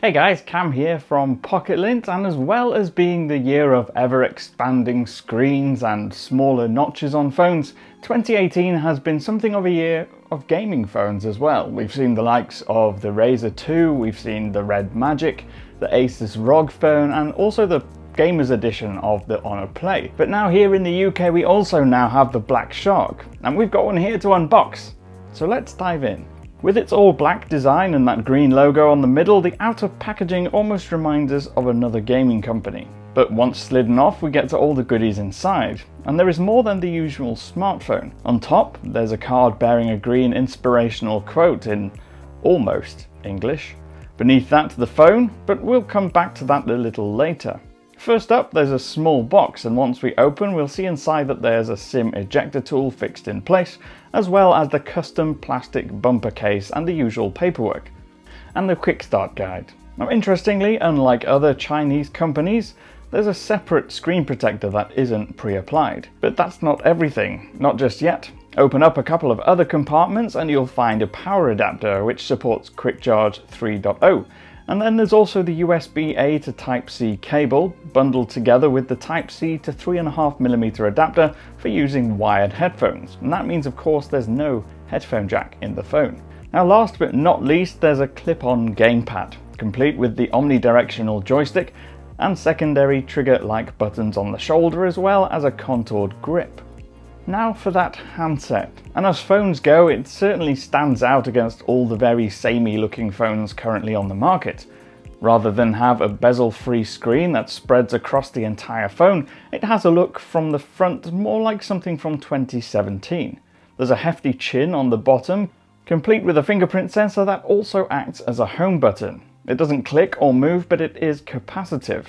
Hey guys, Cam here from Pocket-lint, and as well as being the year of ever-expanding screens and smaller notches on phones, 2018 has been something of a year of gaming phones as well. We've seen the likes of the Razr 2, we've seen the Red Magic, the Asus ROG phone, and also the Gamers edition of the Honor Play. But now here in the UK we also now have the Black Shark, and we've got one here to unbox. So let's dive in. With its all black design and that green logo on the middle, the outer packaging almost reminds us of another gaming company. But once slidden off, we get to all the goodies inside, and there is more than the usual smartphone. On top, there's a card bearing a green inspirational quote in almost English. Beneath that, the phone, but we'll come back to that a little later. First up, there's a small box, and once we open, we'll see inside that there's a SIM ejector tool fixed in place, as well as the custom plastic bumper case and the usual paperwork, and the quick start guide. Now interestingly, unlike other Chinese companies, there's a separate screen protector that isn't pre-applied. But that's not everything, not just yet. Open up a couple of other compartments and you'll find a power adapter which supports Quick Charge 3.0. And then there's also the USB-A to Type-C cable, bundled together with the Type-C to 3.5mm adapter for using wired headphones. And that means, of course, there's no headphone jack in the phone. Now, last but not least, there's a clip-on gamepad, complete with the omnidirectional joystick and secondary trigger-like buttons on the shoulder, as well as a contoured grip. Now for that handset, and as phones go, it certainly stands out against all the very samey looking phones currently on the market. Rather than have a bezel-free screen that spreads across the entire phone, it has a look from the front more like something from 2017. There's a hefty chin on the bottom, complete with a fingerprint sensor that also acts as a home button. It doesn't click or move, but it is capacitive.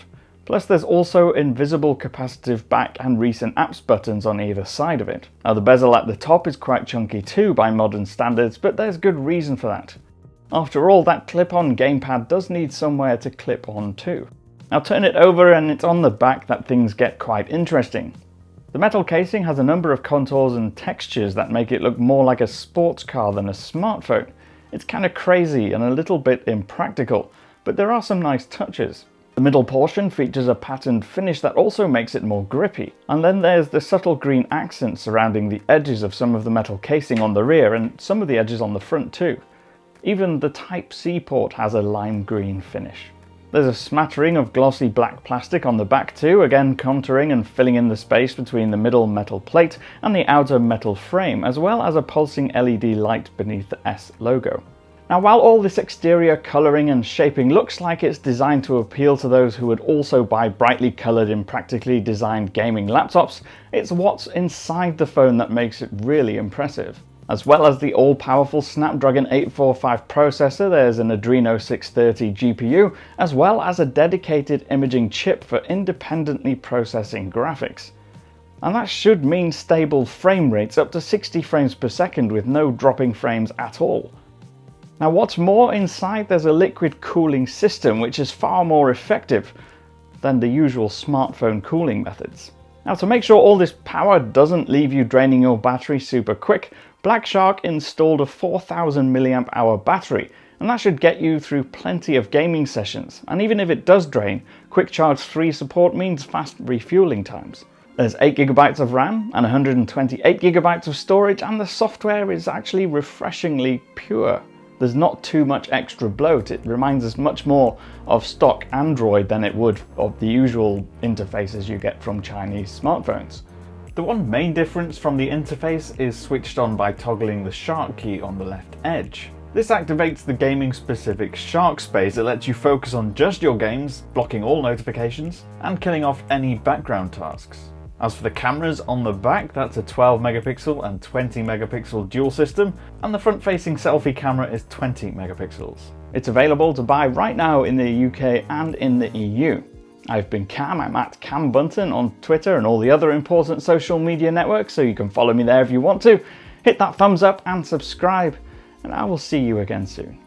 Plus there's also invisible capacitive back and recent apps buttons on either side of it. Now the bezel at the top is quite chunky too by modern standards, but there's good reason for that. After all, that clip-on gamepad does need somewhere to clip on too. Now turn it over and it's on the back that things get quite interesting. The metal casing has a number of contours and textures that make it look more like a sports car than a smartphone. It's kind of crazy and a little bit impractical, but there are some nice touches. The middle portion features a patterned finish that also makes it more grippy. And then there's the subtle green accents surrounding the edges of some of the metal casing on the rear and some of the edges on the front too. Even the Type-C port has a lime green finish. There's a smattering of glossy black plastic on the back too, again contouring and filling in the space between the middle metal plate and the outer metal frame, as well as a pulsing LED light beneath the S logo. Now, while all this exterior colouring and shaping looks like it's designed to appeal to those who would also buy brightly coloured and practically designed gaming laptops, it's what's inside the phone that makes it really impressive. As well as the all-powerful Snapdragon 845 processor, there's an Adreno 630 GPU, as well as a dedicated imaging chip for independently processing graphics. And that should mean stable frame rates up to 60 frames per second with no dropping frames at all. Now what's more, inside there's a liquid cooling system which is far more effective than the usual smartphone cooling methods. Now to make sure all this power doesn't leave you draining your battery super quick, Black Shark installed a 4000 mAh battery, and that should get you through plenty of gaming sessions. And even if it does drain, Quick Charge 3 support means fast refueling times. There's 8GB of RAM and 128GB of storage, and the software is actually refreshingly pure. There's not too much extra bloat. It reminds us much more of stock Android than it would of the usual interfaces you get from Chinese smartphones. The one main difference from the interface is switched on by toggling the Shark key on the left edge. This activates the gaming specific Shark space that lets you focus on just your games, blocking all notifications and killing off any background tasks. As for the cameras on the back, that's a 12MP and 20MP dual system, and the front-facing selfie camera is 20MP. It's available to buy right now in the UK and in the EU. I've been Cam, I'm at Cam Bunton on Twitter and all the other important social media networks, so you can follow me there if you want to. Hit that thumbs up and subscribe, and I will see you again soon.